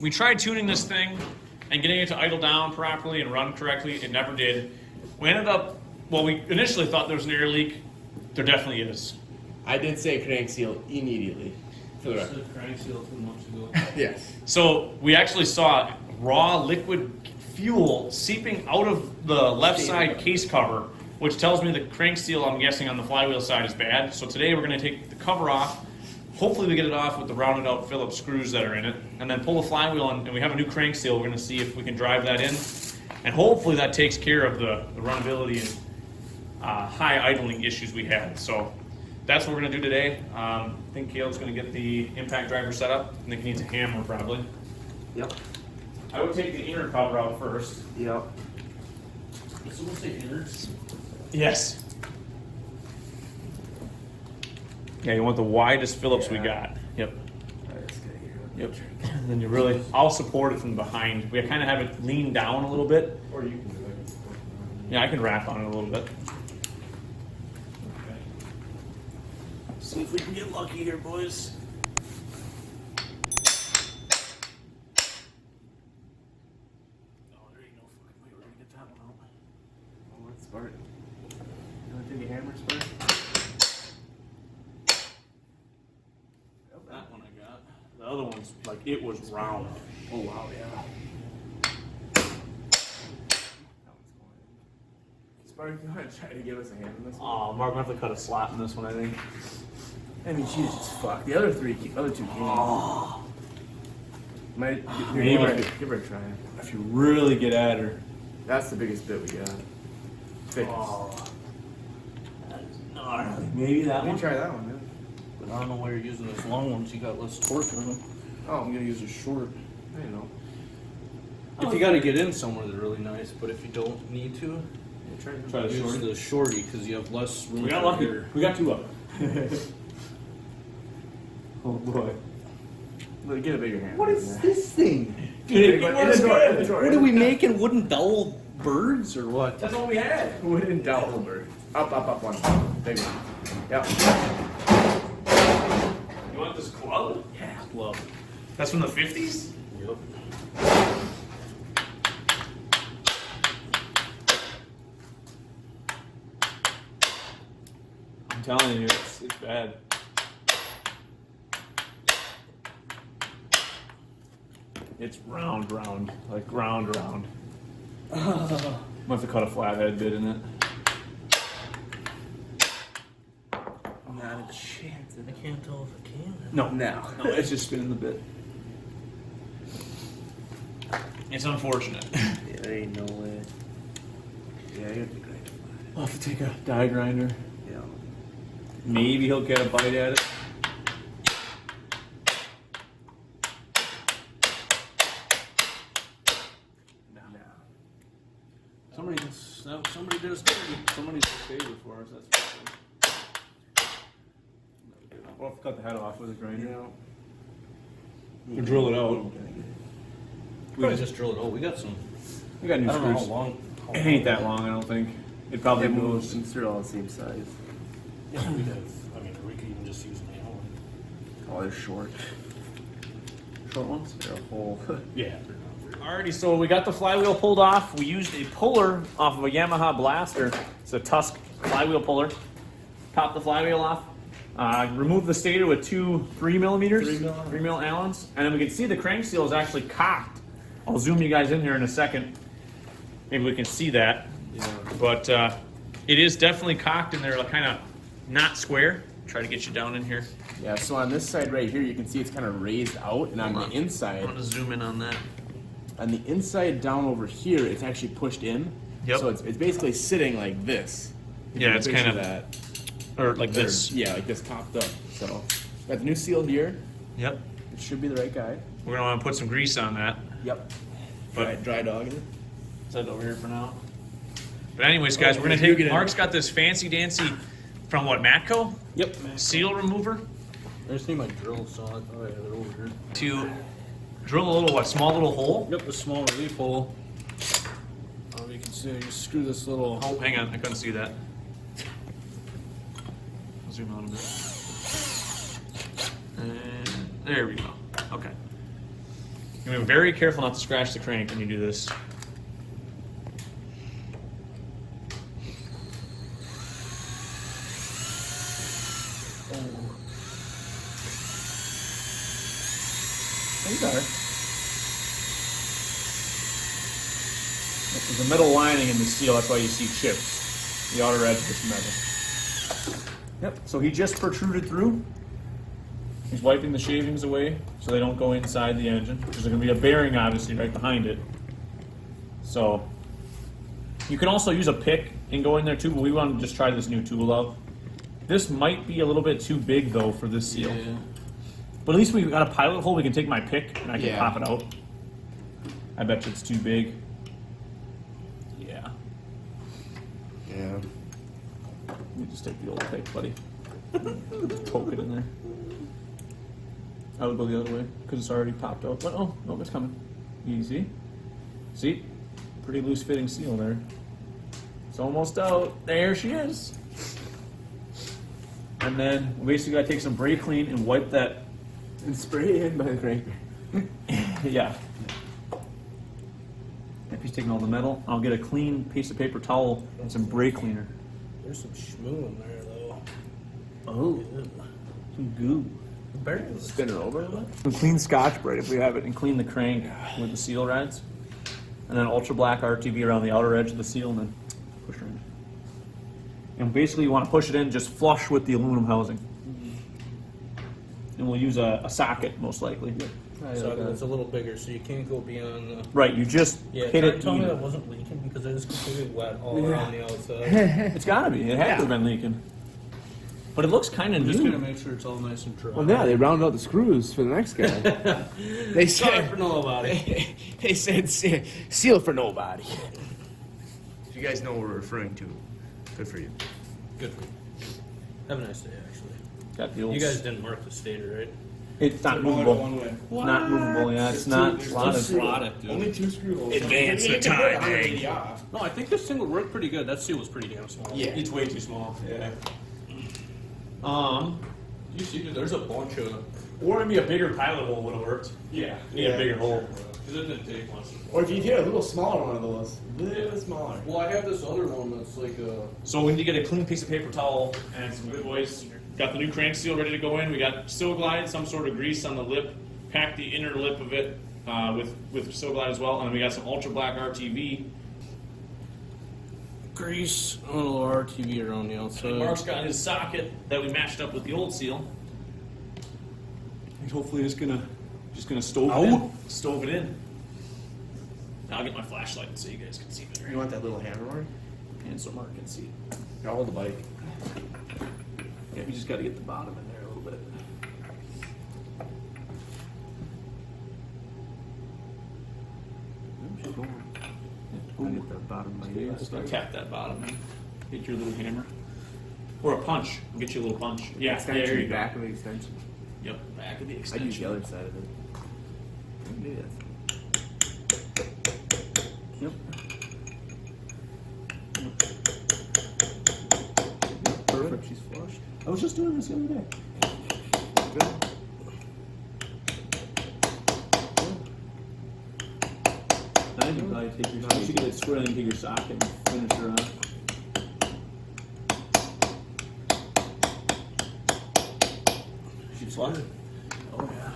We tried tuning this thing and getting it to idle down properly and run correctly. It never did. We ended up, well, we initially thought there was an air leak. There definitely is. I did say crank seal immediately. For the record. Crank seal 2 months ago. Yes. So we actually saw raw liquid fuel seeping out of the left side case cover, which tells me the crank seal, I'm guessing, on the flywheel side is bad. So today we're going to take the cover off. Hopefully we get it off with the rounded out Phillips screws that are in it, and then pull the flywheel, and we have a new crank seal. We're going to see if we can drive that in, and hopefully that takes care of the runnability and high idling issues we had. So that's what we're going to do today. I think Caleb's going to get the impact driver set up. I think he needs a hammer probably. Yep. I would take the inner cover out first. Yep. Did someone say innards? Yes. Yeah, you want the widest Phillips we got. Yep. Yep. And then you really, I'll support it from behind. We kind of have it lean down a little bit. Or you can do it. Yeah, I can wrap on it a little bit. Okay. See if we can get lucky here, boys. Oh, there ain't no fucking way we're gonna get that one out. Oh, let's start. You want to take a hammer, Spart? That one I got. The other one's like, it was round. Oh, wow, yeah. Spart, you want to try to give us a hand in this one? Oh, Mark, I'm gonna have to cut a slot in this one, I think. I mean, she's just fucked. The other two came. Oh. Might, Maybe. give her a try. If you really get at her. That's the biggest bit we got. Thickest. Oh. That is gnarly. Maybe that Let me one? try that one, man. But I don't know why you're using this long one, so you got less torque on it. Oh, I'm gonna use a short. I don't know. If you gotta get in somewhere, they're really nice, but if you don't need to, Yeah, try it. Try the use shorty. the shorty, because you have less room. We got for lucky. your- We got two of them. Oh boy. Look, get a bigger hand. What is this thing? Dude, In the door. What are we making? Wooden dowel birds or what? That's what we had. Wooden dowel bird. Up, one. Big one. Yep. You want this club? Yeah, love. That's from the 50s? Yep. I'm telling you, it's bad. It's round, like round. Might have to cut a flathead bit in it. Not a chance. I can't tell if I can. No, No. it's just spinning the bit. It's unfortunate. Yeah, there ain't no way. Yeah, you have to grind it. I'll have to take a die grinder. Yeah. Maybe he'll get a bite at it. Somebody did us dirty. Somebody's a favor for us, that's for sure. We'll have to cut the head off with a grinder. We'll drill it out. We just drill it out. We got some. We got new I don't know how screws. long. It ain't that long, I don't think. It probably It moves. moves. They're all the same size. Yeah, we have. I mean, we could even just use an Allen. Oh, they're short. Short ones? They're a whole. Yeah. Alrighty, so we got the flywheel pulled off. We used a puller off of a Yamaha Blaster. It's a Tusk flywheel puller. Pop the flywheel off. Remove the stator with two 3mm, 3 mil Allens, and then we can see the crank seal is actually cocked. I'll zoom you guys in here in a second. Maybe we can see that. Yeah. But it is definitely cocked and they're kind of not square. Try to get you down in here. Yeah, so on this side right here, you can see it's kind of raised out, and on the I'm inside, going to zoom in on that. on the inside down over here, it's actually pushed in. Yep. So it's basically sitting like this. If Yeah, you it's picture kind of- that. Or like this. Yeah, like this popped up. So got the new seal here. Yep. It should be the right guy. We're going to want to put some grease on that. Yep. But Dry dog in it. set it over here for now. But anyways, guys, Oh, we're gonna you take. get it. Mark's got this fancy dancy from what, Matco? Yep. Seal remover I just need my drill saw. I thought I had it over here. to drill a little small little hole. Yep, a small relief hole. You can see I just screw this little. Oh, hang on, I couldn't see that. I'll zoom out a bit. And there we go. Okay. You're gonna be very careful not to scratch the crank when you do this. There's a metal lining in the seal, that's why you see chips. The outer edge of this metal. Yep, so he just protruded through. He's wiping the shavings away so they don't go inside the engine. There's going to be a bearing, obviously, right behind it. So, you can also use a pick and go in there too, but we want to just try this new tool out. This might be a little bit too big, though, for this seal. Yeah. But at least we've got a pilot hole, we can take my pick and I can Yeah. pop it out. I bet you it's too big. Yeah. Yeah. Let me just take the old pick, buddy. Poke it in there. I would go the other way because it's already popped out. But oh, no, it's coming. Easy. See? Pretty loose fitting seal there. It's almost out. There she is. And then we basically gotta take some brake clean and wipe that. And spray it in by the cranker. Yeah. If he's taking all the metal, I'll get a clean piece of paper towel and some brake cleaner. There's some schmoo in there, though. Oh, some goo. Barely. Spin it over a little. Some clean Scotch Brite if we have it, and clean the crank with the seal rods. And then ultra black RTV around the outer edge of the seal, and then push it in. And basically you want to push it in just flush with the aluminum housing. And we'll use a socket, most likely. So it's a little bigger, so you can't go beyond the... Right, you just hit it Tell me that even. wasn't leaking because it is completely wet all around the outside. It's gotta be, it had to have been leaking. But it looks kind of I'm just gonna new. make sure it's all nice and dry. Well, yeah, they rounded out the screws for the next guy. They Sorry said for nobody. they said seal for nobody. If you guys know what we're referring to, good for you. Good for you. Have a nice day, actually. Got the old You guys didn't mark the stator, right? It's not movable. way. Not movable, yeah. It's not slotted. Slotted, dude. Only 2 screw holes. Advance You the can put time, 180 off. No, I think this thing would work pretty good. That seal was pretty damn small. Yeah. It's way too small. Yeah. You see, dude, there's a bunch of them. Or maybe a bigger pilot hole would have worked. Yeah. You need a bigger hole. Because it didn't take much. Or if you get a little smaller one of those. A little smaller. Well, I have this other one that's like a... So we need to get a clean piece of paper towel and some good boys. Got the new crank seal ready to go in. We got Silglide, some sort of grease on the lip. Packed the inner lip of it with Silglide as well. And then we got some ultra black RTV. Grease, a little RTV around the outside. Mark's got his socket that we matched up with the old seal. And hopefully it's gonna stove it in. Stove it in. Now I'll get my flashlight so you guys can see better. You want that little hammer one? And so Mark can see. I'll hold the bike. Yeah, we just gotta get the bottom in there a little bit. I'll get the bottom of my ear. Just gotta tap that bottom in. Get your little hammer. Or a punch. I'll get you a little punch. Yeah, Extension, there you go. back of the extension. Yep, back of the I extension. use the other side of it. Maybe that's- Yep. Perfect. She's flushed. I was just doing this the other day. Good. Now you can probably take your, you should get it square and take your socket and finish her off. She's flush. Oh yeah.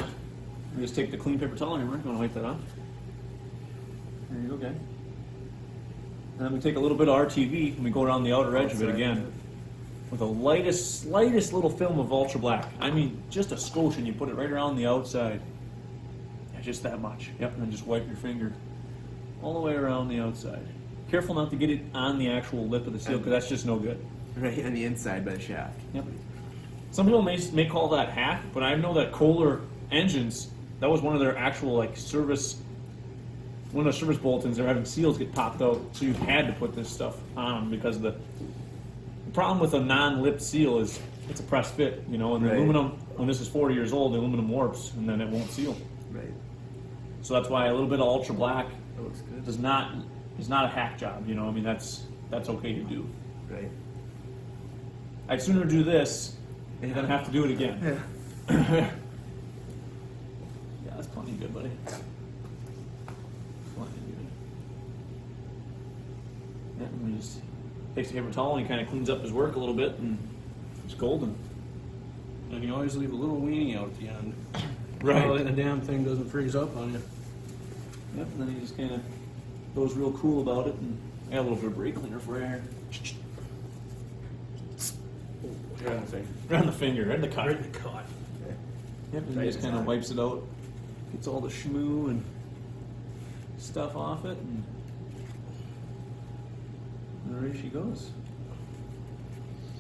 We just take the clean paper towel hammer. You want to wipe that off? There you go, okay. And then we take a little bit of RTV and we go around the outer edge of it again with the lightest little film of ultra black. I mean, just a skosh, and you put it right around the outside. Yeah, just that much. Yep, and then just wipe your finger all the way around the outside. Careful not to get it on the actual lip of the seal, because that's just no good. Right on the inside by the shaft. Yep. Some people may call that hack, but I know that Kohler engines, that was one of their actual one of the service bulletins. They're having seals get popped out, so you had to put this stuff on because the problem with a non-lip seal is it's a press fit, and the Right. aluminum, when this is 40 years old, the aluminum warps and then it won't seal. Right. So that's why a little bit of ultra black That looks good. is not a hack job. I mean, that's okay to do. Right. I'd sooner do this than have to do it again. Yeah. Yeah, that's plenty good, buddy. just takes a paper towel and he kind of cleans up his work a little bit, and it's golden. And you always leave a little weenie out at the end. Right. So that the damn thing doesn't freeze up on you. Yep, and then he just kind of goes real cool about it, and I got a little bit of brake cleaner for you here. Right on the thing. Right on the finger, right in the cut. Right in the cut. Yep, and he just kind of wipes it out, gets all the shmoo and stuff off it, and there she goes.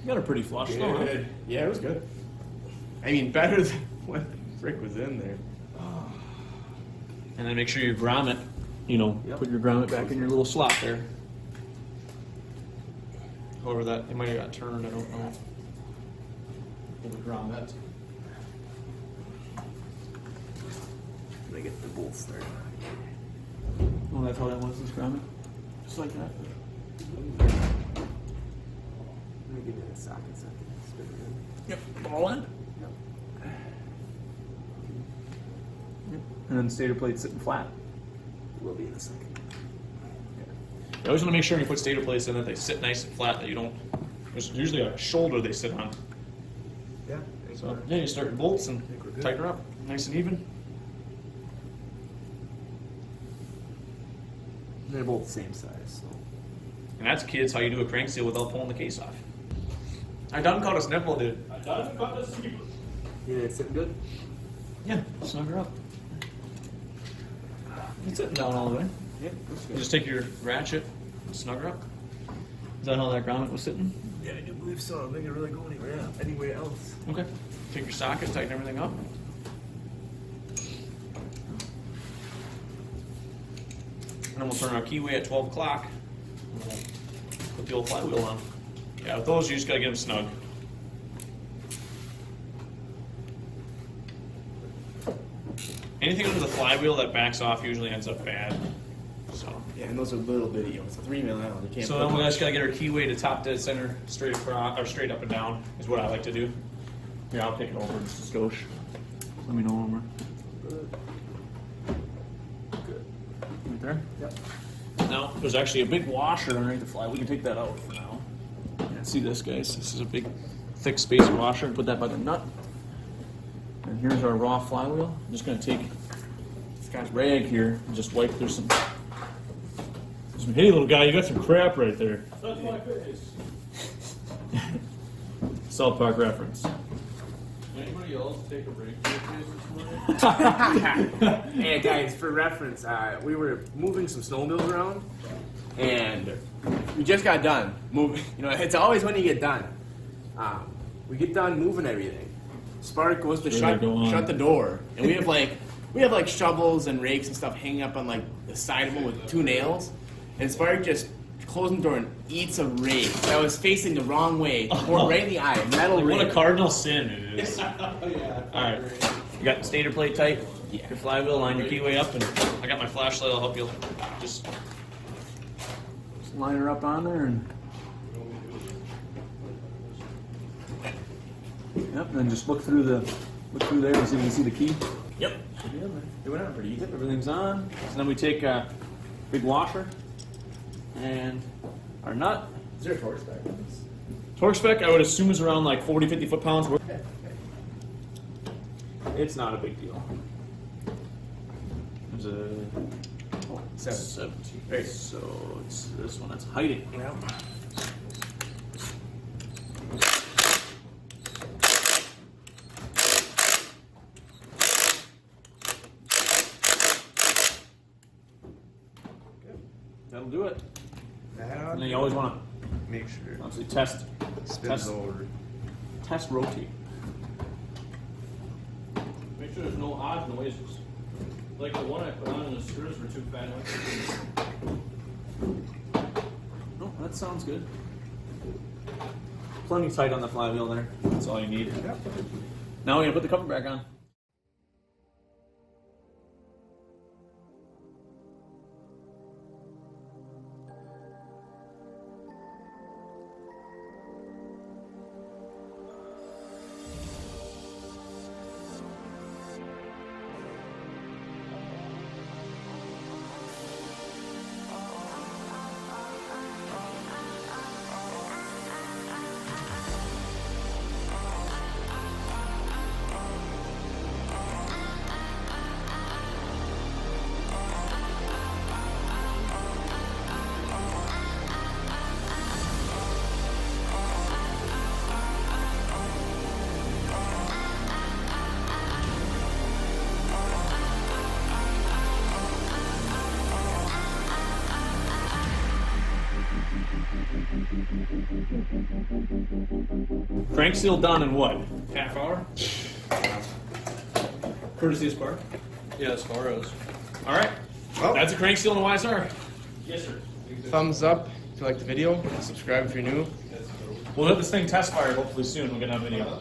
You got her pretty flush though, huh? Good. Yeah, it was good. I mean, better than when Rick was in there. And then make sure you grommet, you know, put your grommet back in your little slot there. However that, it might have got turned, I don't know. Hold the grommet. Let me get the bolts started. Oh, that's how that was, this grommet? Just like that? Let me give it a socket so I can spin it in. Yep, all in. And then stator plate sitting flat. Will be in a second. You always want to make sure when you put stator plates in that they sit nice and flat, that you don't, there's usually a shoulder they sit on. Yeah. So yeah, you start your bolts and tighten her up, nice and even. They're both the same size, so. And that's, kids, how you do a crank seal without pulling the case off. I done caught a snipple, dude. I done caught a snipple. You think it's sitting good? Yeah, snug her up. It's sitting down all the way. Yeah, that's You just take your ratchet and snug her up. Is that how that grommet was sitting? Yeah, I do believe so. I don't think it really go anywhere else. Okay. Take your socket, tighten everything up. And then we'll turn our keyway at 12 o'clock. And we'll put the old flywheel on. Yeah, with those, you just gotta get them snug. Anything under the flywheel that backs off usually ends up bad. So, Yeah, and those are little bitty. It's a 3 mil out. You can't. so then we just gotta get our keyway to top dead center, straight across, or straight up and down, is what I like to do. Here, I'll take it over just a skosh. Let me know when we're Good. right there. Yep. Now, there's actually a big washer underneath the fly. We can take that out for now. Yeah, see this, guys? This is a big, thick spacer washer, and put that by the nut. And here's our raw flywheel. I'm just gonna take this rag here and just wipe. There's some. Hey, little guy, you got some crap right there. That's my face. South Park reference. Anybody else take a break for your face this morning? Hey guys, for reference, we were moving some snowmobiles around, and we just got done moving. You know, it's always when you get done. We get done moving everything. Spark goes to shut the door, and we have like shovels and rakes and stuff hanging up on like the side of them with 2 nails, and Spark just closing the door and eats a rake that was facing the wrong way, right in the eye, metal Like, rake. what a cardinal sin it is. Yeah. All right, you got the stator plate tight. Yeah. Your flywheel, line your keyway up, and I got my flashlight. I'll help you. Just line her up on there, and yep. And then just look through there and see if you can see the key. Yep. It went on pretty easy. Everything's on. So then we take a big washer and our nut. Is there a torque spec on this? Torque spec, I would assume, is around like 40, 50 foot-pounds. It's not a big deal. There's a 17. Right. So it's this one that's hiding. Yeah. That'll do it. That And then you always want make sure to obviously test, spins over. test rotate. Make sure there's no odd noises. Like the one I put on and the screws were too fat. Oh, that sounds good. Plenty tight on the flywheel there. That's all you need. Yep. Now we're gonna put the cover back on. Crank seal done in what? Half hour? Courtesy of Spark. Yeah, as far as. All right. Well, That's a crank seal and a YSR. Yes, sir. thumbs up if you like the video. Subscribe if you're new. We'll have this thing test fired hopefully soon. We're gonna have video.